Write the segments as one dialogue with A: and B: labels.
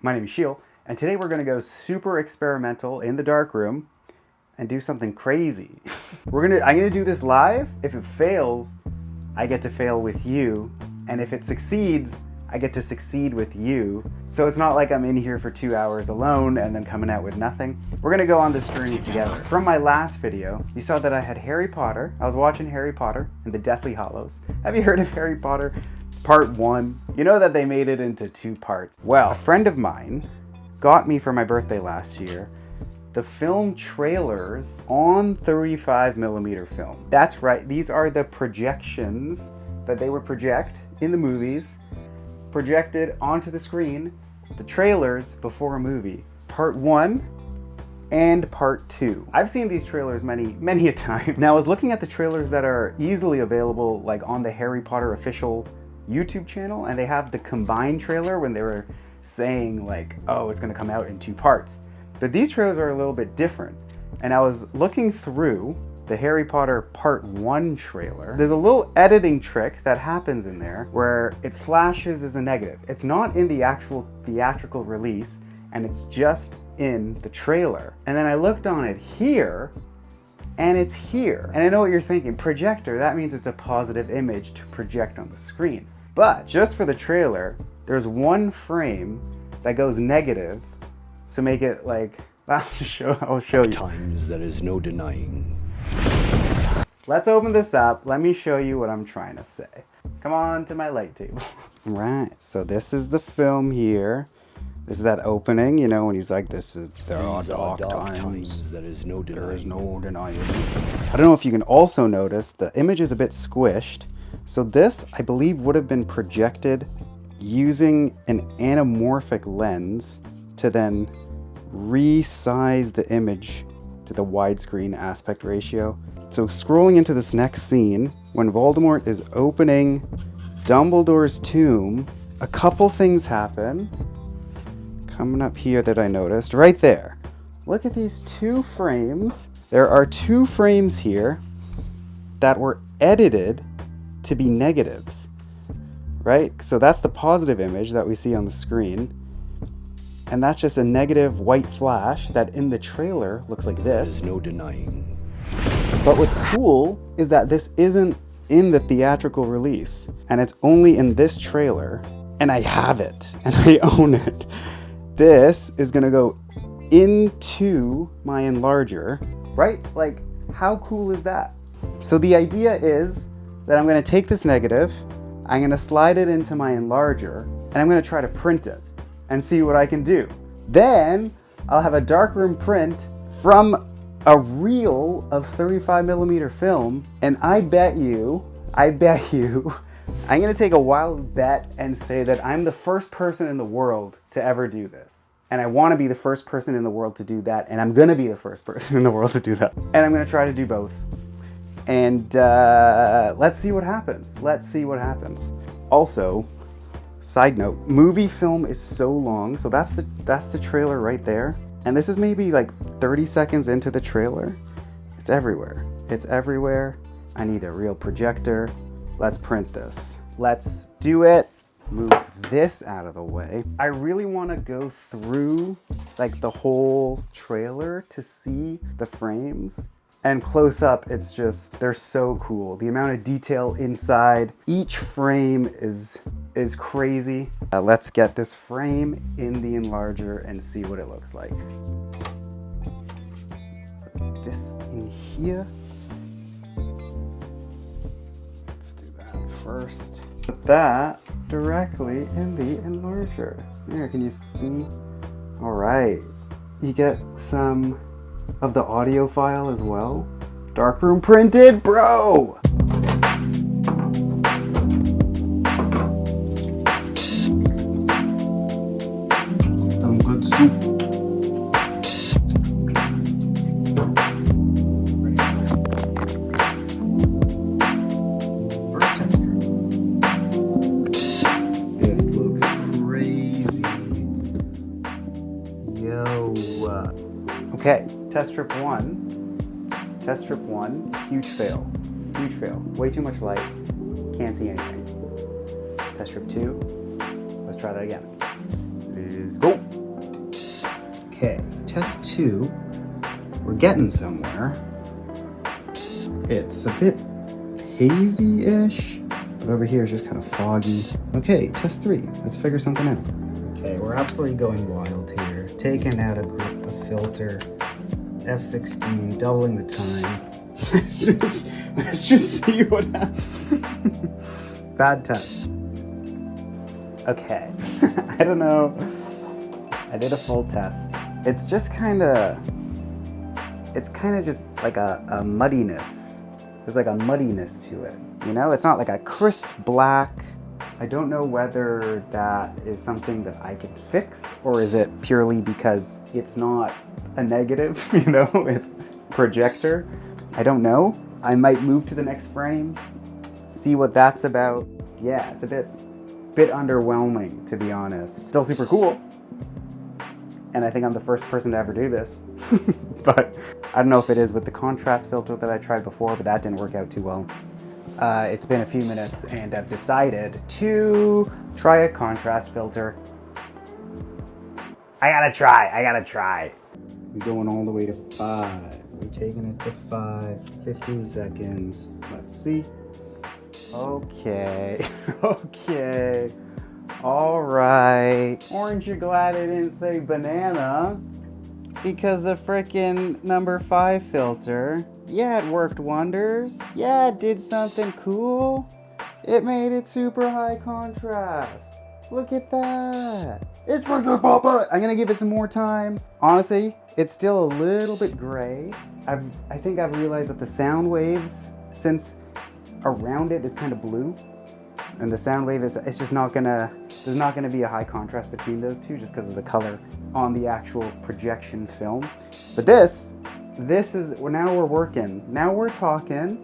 A: My name is Sheel, and today we're going to go super experimental in the darkroom and do something crazy. I'm gonna do this live. If it fails, I get to fail with you, and if it succeeds, I get to succeed with you. So it's not like I'm in here for 2 hours alone and then coming out with nothing. We're gonna go on this journey together. From my last video, you saw that I had Harry Potter. I was watching Harry Potter and the Deathly Hallows. Have you heard of Harry Potter Part 1? You know that they made it into 2 parts. Well, a friend of mine got me for my birthday last year the film trailers on 35mm film. That's right, these are the projections that they would project in the movies, projected onto the screen, the trailers before a movie. Part 1 and Part 2. I've seen these trailers many a time. Now I was looking at the trailers that are easily available, like on the Harry Potter official YouTube channel, and they have the combined trailer when they were saying like, oh, it's gonna come out in 2 parts. But these trailers are a little bit different. And I was looking through the Harry Potter Part 1 trailer. There's a little editing trick that happens in there where it flashes as a negative. It's not in the actual theatrical release, and it's just in the trailer. And then I looked on it here, and it's here. And I know what you're thinking, projector, that means it's a positive image to project on the screen. But just for the trailer, there's 1 frame that goes negative to make it like, I'll show you.
B: Times there is no denying.
A: Let's open this up. Let me show you what I'm trying to say. Come on to my light table. Right, so this is the film here. This is that opening, you know, when he's like, there are dark times.
B: There is no denying.
A: There is no denying. I don't know if you can also notice, the image is a bit squished. So this, I believe, would have been projected using an anamorphic lens to then resize the image to the widescreen aspect ratio. So scrolling into this next scene, when Voldemort is opening Dumbledore's tomb, a couple things happen. Coming up here that I noticed, right there. Look at these 2 frames. There are 2 frames here that were edited to be negatives, right? So that's the positive image that we see on the screen. And that's just a negative white flash that in the trailer looks like this.
B: There is no denying.
A: But what's cool is that this isn't in the theatrical release, and it's only in this trailer, and I have it, and I own it. This is gonna go into my enlarger, right? Like, how cool is that? So the idea is that I'm gonna take this negative, I'm gonna slide it into my enlarger, and I'm gonna try to print it and see what I can do. Then I'll have a darkroom print from a reel of 35mm film, and I bet you, I'm gonna take a wild bet and say that I'm the first person in the world to ever do this. And I wanna be the first person in the world to do that, and I'm gonna be the first person in the world to do that. And I'm gonna try to do both. And let's see what happens. Let's see what happens. Also, side note, movie film is so long, so that's the trailer right there. And this is maybe like 30 seconds into the trailer. It's everywhere. It's everywhere. I need a real projector. Let's print this. Let's do it. Move this out of the way. I really want to go through like the whole trailer to see the frames. And close up, it's just, they're so cool. The amount of detail inside each frame is crazy. Let's get this frame in the enlarger and see what it looks like. Put this in here. Let's do that first. Put that directly in the enlarger. There, can you see? All right, you get some of the audio file as well. Darkroom printed, bro! Some good soup. First test strip. This looks crazy. Yo. Okay. Test strip 1. Test strip 1, huge fail. Huge fail. Way too much light. Can't see anything. Test strip 2. Let's try that again. Let's go. test 2. We're getting somewhere. It's a bit hazy-ish, but over here it's just kind of foggy. Okay, test 3. Let's figure something out. Okay, we're absolutely going wild here. Taking out a filter, F16, doubling the time. let's just see what happens. Bad test. Okay, I don't know. I did a full test. It's just kind of just like a muddiness. There's like a muddiness to it. You know, it's not like a crisp black. I don't know whether that is something that I can fix, or is it purely because it's not a negative, you know, it's projector. I don't know. I might move to the next frame, see what that's about. Yeah, it's a bit underwhelming, to be honest. Still super cool. And I think I'm the first person to ever do this. But I don't know if it is with the contrast filter that I tried before, but that didn't work out too well. It's been a few minutes and I've decided to try a contrast filter. I gotta try. We're going all the way to 5. We're taking it to 5, 15 seconds. Let's see. Okay, okay. All right. Orange, you're glad I didn't say banana. Because the frickin' number 5 filter, yeah, it worked wonders. Yeah, it did something cool. It made it super high contrast. Look at that. It's freaking papa. I'm gonna give it some more time. Honestly, it's still a little bit gray. I think I've realized that the sound waves, since around it is kind of blue, and the sound wave it's just not gonna, there's not gonna be a high contrast between those two just because of the color on the actual projection film. But this is, now we're working. Now we're talking,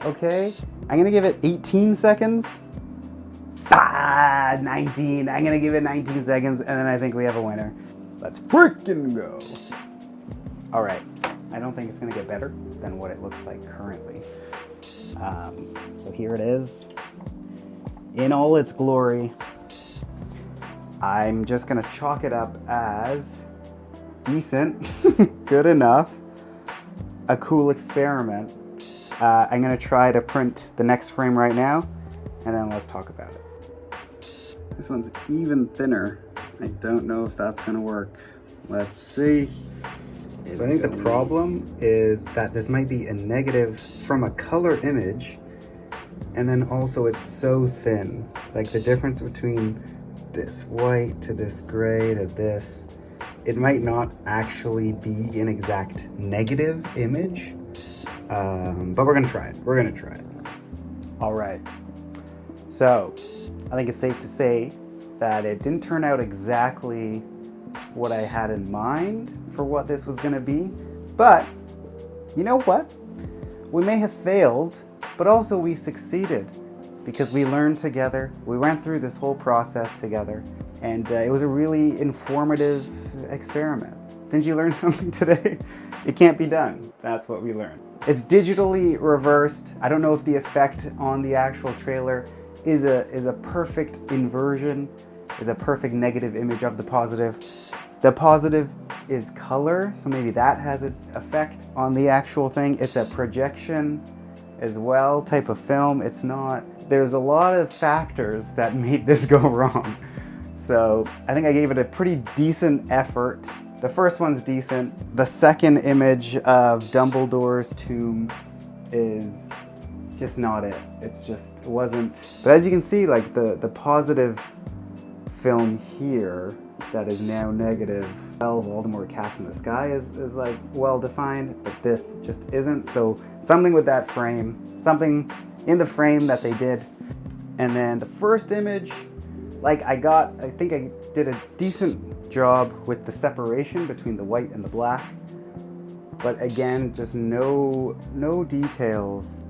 A: okay? I'm gonna give it 18 seconds. 19. I'm gonna give it 19 seconds and then I think we have a winner. Let's freaking go. All right, I don't think it's gonna get better than what it looks like currently. So here it is. In all its glory. I'm just gonna chalk it up as decent, good enough, a cool experiment. I'm gonna try to print the next frame right now, and then let's talk about it. This one's even thinner. I don't know if that's gonna work. Let's see. So I think the problem is that this might be a negative from a color image, and then also it's so thin. Like the difference between this white to this gray to this, it might not actually be an exact negative image, but we're gonna try it. All right, so I think it's safe to say that it didn't turn out exactly what I had in mind for what this was gonna be, but you know what? We may have failed, but also we succeeded because we learned together. We went through this whole process together, and it was a really informative experiment. Didn't you learn something today? It can't be done. That's what we learned. It's digitally reversed. I don't know if the effect on the actual trailer is a perfect inversion, is a perfect negative image of the positive. The positive is color, so maybe that has an effect on the actual thing. It's a projection as well type of film. It's not, there's a lot of factors that made this go wrong. So I think I gave it a pretty decent effort. The first one's decent. The second image of Dumbledore's tomb is just not it. It's just, it wasn't. But as you can see, like the positive film here that is now negative, well, Voldemort cast in the sky is like well defined, but this just isn't. So something with that frame, something in the frame that they did. And then the first image, like I think I did a decent job with the separation between the white and the black. But again, just no details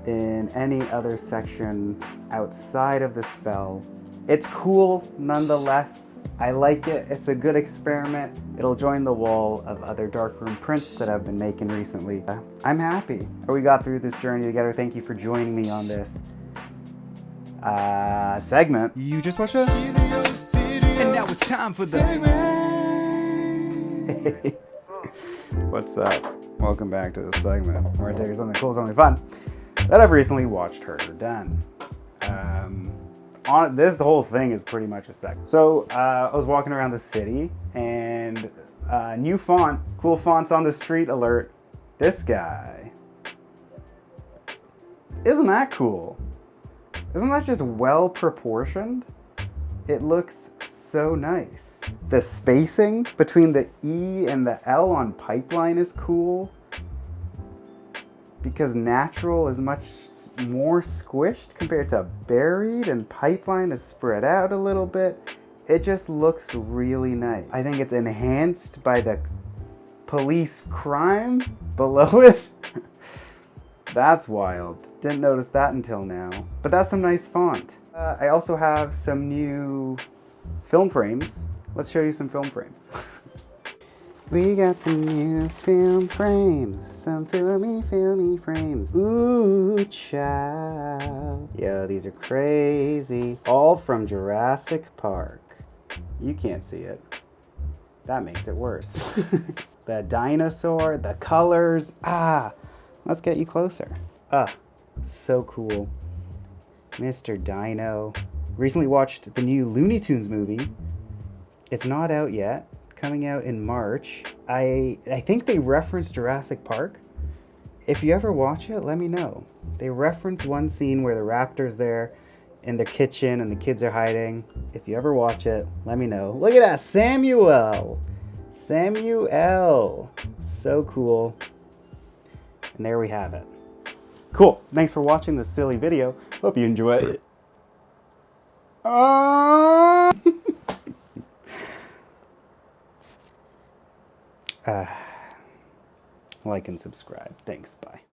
A: in any other section outside of the spell. It's cool nonetheless. I like it. It's a good experiment. It'll join the wall of other darkroom prints that I've been making recently. I'm happy. We got through this journey together. Thank you for joining me on this segment.
C: You just watched a video, and now it's time for the segment.
A: Hey, what's up? Welcome back to the segment where I tell you something cool, something fun that I've recently watched, heard, or done. This whole thing is pretty much a segment. So I was walking around the city and new font, cool fonts on the street alert. This guy. Isn't that cool? Isn't that just well proportioned? It looks so nice. The spacing between the E and the L on pipeline is cool because natural is much more squished compared to buried, and pipeline is spread out a little bit. It just looks really nice. I think it's enhanced by the police crime below it. That's wild. Didn't notice that until now. But that's some nice font. I also have some new film frames. Let's show you some film frames. We got some new film frames. Some filmy frames. Ooh, child. Yo, these are crazy. All from Jurassic Park. You can't see it. That makes it worse. The dinosaur, the colors. Let's get you closer. So cool. Mr. Dino. Recently watched the new Looney Tunes movie. It's not out yet. Coming out in March. I think they reference Jurassic Park. If you ever watch it, let me know. They reference one scene where the raptor's there in their kitchen and the kids are hiding. If you ever watch it, let me know. Look at that, Samuel! Samuel! So cool. And there we have it. Cool. Thanks for watching this silly video. Hope you enjoy it. Like and subscribe. Thanks. Bye.